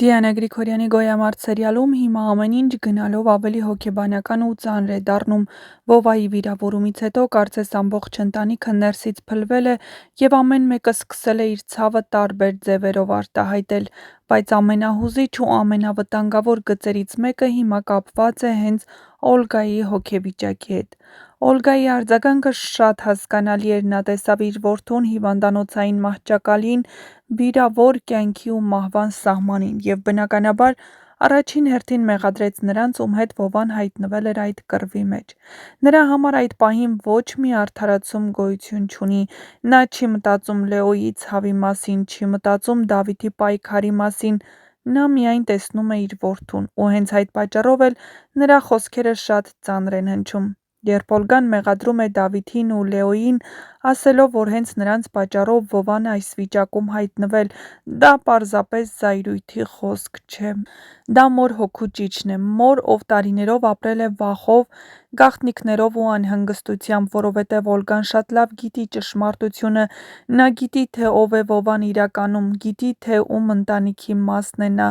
Դիանա Գրիգորյանի «Գոյամարտ» սերիալում հիմա ամեն ինչ գնալով ավելի հոգեբանական ու ծանր է դառնում։ Վովայի վիրավորումից հետո կարծես ամբողջ ընտանիքը ներսից փլվել է և ամեն մեկը սկսել է իր ցավը տարբեր ձևերով արտահայտել, բայց ամենահուզիչ ու ամենավտանգավոր գծերից մեկը հիմա կապված է հենց Օլգայի հոգեվիճակի հետ։ Օլգայի արձագանքը շատ հասկանալի էր, նա տեսավ իր որդուն հիվանդանոցային մահճակալին, վիրավոր կյանքի ու մահվան սահմանին, և բնականաբար առաջին հերթին մեղադրեց նրանց, ում հետ Վովան հայտնվել էր այդ կռվի մեջ։ Նրա համար այդ պահին ոչ մի արդարացում գոյություն չունի, նա չի մտածում Լեոյի ցավի մասին, չի մտածում Դավիթի պայքարի մասին, նա միայն տեսնում է իր որդուն, ու հենց այդ պատճառով էլ նրա խոսքերը շատ ծանր են հնչում։ Երբ Օլգան մեղադրում է Դավիթին ու Լեոյին, ասելով, որ հենց նրանց պատճառով Վովան այս վիճակում հայտնվել, դա պարզապես զայրույթի խոսք չէ։ Դա մոր հոգու ճիչն է, մոր, ով տարիներով ապրել է վախով, գաղտնիքներով ու անհանգստությամբ, որովհետև Օլգան շատ լավ գիտի ճշմարտությունը, նա գիտի, թե ով է Վովան իրականում, գիտի, թե ում ընտանիքի մասն է նա,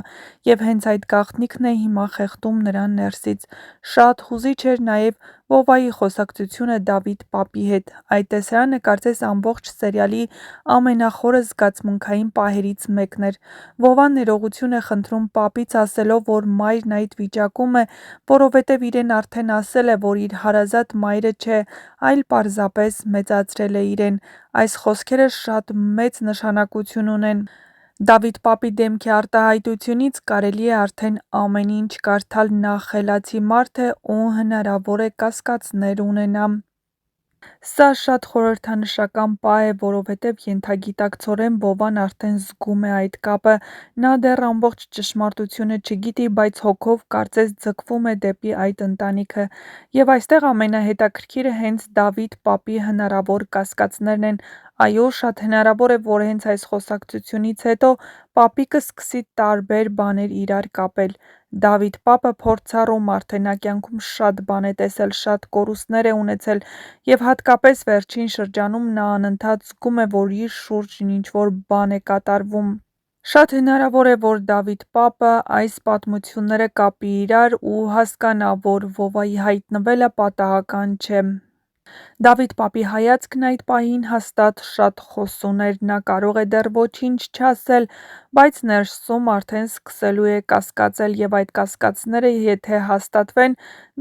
և հենց այդ գաղտնիքն է հիմա խեղդում նրան ներսից։ Շատ հուզիչ էր նաև Վովայի խոսակցությունը Դավիթ պապի հետ։ Այդ տեսարանը կարծես ամբողջ սերիալի ամենախորը զգացմունքային պահերից մեկն էր։ Վովան ներողություն է խնդրում պապից, ասելով, որ մայրն այդ վիճակում է, որովհետև իրեն արդեն ասել է, որ իր հարազատ մայրը չէ, այլ պարզապես մեծացրել է իրեն։ Այս խոսքերը շատ մեծ նշանակություն ունեն։ Դավիթ պապի դեմքի արտահայտությունից կարելի է արդեն ամեն ինչ կարդալ, նա խելացի մարդ է ու հնարավոր է կասկածներ ունենա։ Սա շատ խորհրդանշական պահ է, որովհետև ենթագիտակցորեն Վովան արդեն զգում է այդ կապը, նա դեռ ամբողջ ճշմարտությունը չգիտի, բայց հոգով կարծես ձգվում է դեպի այդ ընտանիքը։ Եվ այստեղ ամենահետաքրքիրը հենց Դավիթ պապի հնարավոր կասկածներն են։ Այո, շատ հնարավոր է, որ հենց այս խոսակցությունից հետո պապիկը սկսի տարբեր բաներ իրար կապել։ Դավիթ պապը փորձառու մարդ է, նա կյանքում շատ բան է տեսել, շատ կորուստներ է ունեցել, և հատկապես վերջին շրջանում նա անընդհատ զգում է, որ իր շուրջն ինչ-որ բան է կատարվում։ Շատ հնարավոր է, որ Դավիթ պապը այս պատմությունները կապի իրար ու հասկանա, որ Վովայի հայտնվելը պատահական չէ։ Դավիթ պապի հայացքն այդ պահին հաստատ շատ խոսուն էր, նա կարող է դեռ ոչինչ չասել, բայց ներսում արդեն սկսելու է կասկածել, և այդ կասկածները եթե հաստատվեն,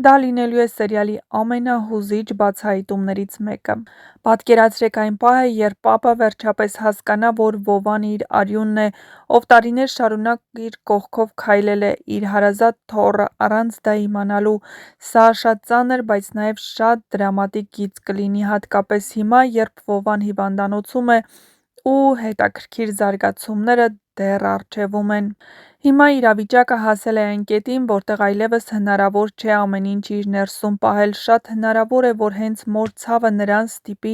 դա լինելու է սերիալի ամենահուզիչ բացահայտումներից մեկը։ Պատկերացրեք այն պահը, երբ պապը վերջապես հասկանա, որ Վովան իր արյունն է, ով տարիներ շարունակ իր կողքով քայլել է, իր հարազատ թոռը, առանց դա իմանալու։ Սա շատ ծանր, բայց նաև շատ դրամատիկ գիծ կլինի, հատկապես հիմա, երբ Վովան հիվանդանոցում է ու հետաքրքիր զարգացումները դեռ առջևում են։ Հիմա իրավիճակը հասել է այն կետին, որտեղ այլևս հնարավոր չէ ամեն ինչ իր ներսում պահել, շատ հնարավոր է, որ հենց մոր ցավը նրան ստիպի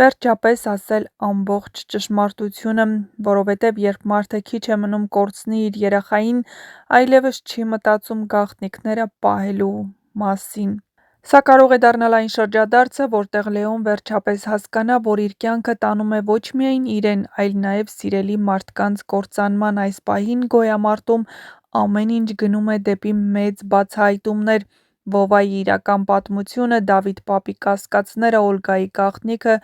վերջապես ասել ամբողջ ճշմարտությունը, որովհետև երբ մարդը քիչ է մնում կորցնի իր երեխային, այլևս չի մտածում գաղտնիքները պահելու մասին։ Սա կարող է դառնալ այն շրջադարձը, որտեղ Լեոն վերջապես հասկանա, որ իր կյանքը տանում է ոչ միայն իրեն, այլ նաև սիրելի մարդկանց կործանման։ Այս պահին Գոյամարտում ամեն ինչ գնում է դեպի մեծ բացահայտումներ։ Վովայի իրական պատմությունը, Դավիթ պապի կասկածները, Օլգայի գաղտնիքը,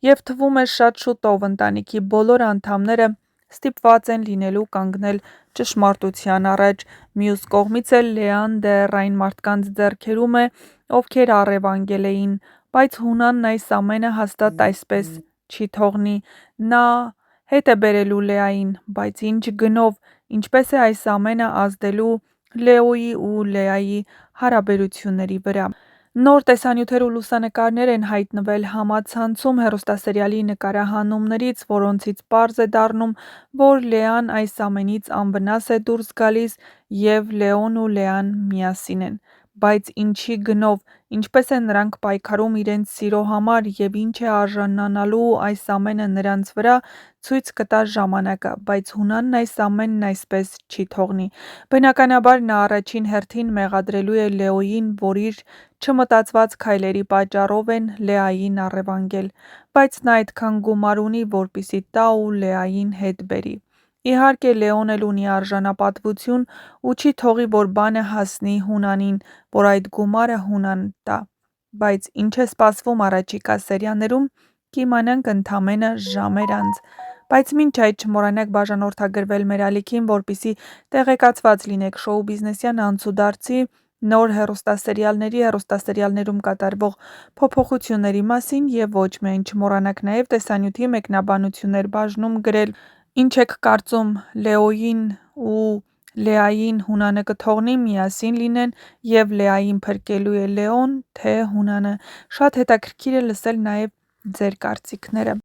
և թվում է շատ շուտով ընտանիքի բոլոր անդամները ստիպված են լինելու կանգնել ճշմարտության առաջ։ Մյուս կողմից էլ Լեան դեռ այն մարդկանց ձեռքերում է, ովքեր առևանգել էին, բայց Հունանն այս ամենը հաստատ այսպես չի թողնի։ Նա հետ է բերելու Լեային, բայց ինչ գնով, ինչպես է այս ամենը ազդելու Լեոյի ու Լեայի հարաբերությունների վրա։ Նոր տեսանյութեր ու լուսանկարներ են հայտնվել համացանցում հեռուստասերիալի նկարահանումներից, որոնցից պարզ է դառնում, որ Լեան այս ամենից անվնաս է դուրս գալիս, և Լեոն ու Լեան միասին են։ Բայց ինչի գնով, ինչպես են նրանք պայքարում իրենց սիրո համար, և ինչ է արժանանալու այս ամենը նրանց վրա, ցույց կտա ժամանակը, բայց Հունանն այս ամենն այսպես չի թողնի։ Բնականաբար նա առաջին հերթին մեղադրելու է Լեոյին, որ իր չմտածված քայլերի պատճառով են Լեային առևանգել, բայց նա այդքան գումար ունի, որպեսզի տա ու Լեային հետ բերի։ Իհարկե Լեոն էլ ունի արժանապատվություն ու չի թողի, որ բանը հասնի Հունանին, որ այդ գումարը Հունան տա, բայց ինչ է սպասվում առաջիկա սերիաներում, կիմանանք ընդամենը ժամեր անց, բայց մինչ այդ չմոռանաք բաժանորդագրվել մեր ալիքին, որպեսզի տեղեկացված լինեք շոու բիզնեսյան անցուդարձի, նոր հեռուստասերիալներում կատարվող փոփոխությունների մասին և ոչ միայն չմոռանաք նաև տեսանյութի մեկնաբանություններ բաժնում գրել, ինչ եք կարծում Լեոյին ու Լեային Հունանը կթողնի միասին լինեն և Լեային փրկելու է Լեոն, թե Հունանը, շատ հետաքրքիր է լսել նաև ձեր կարծիքները։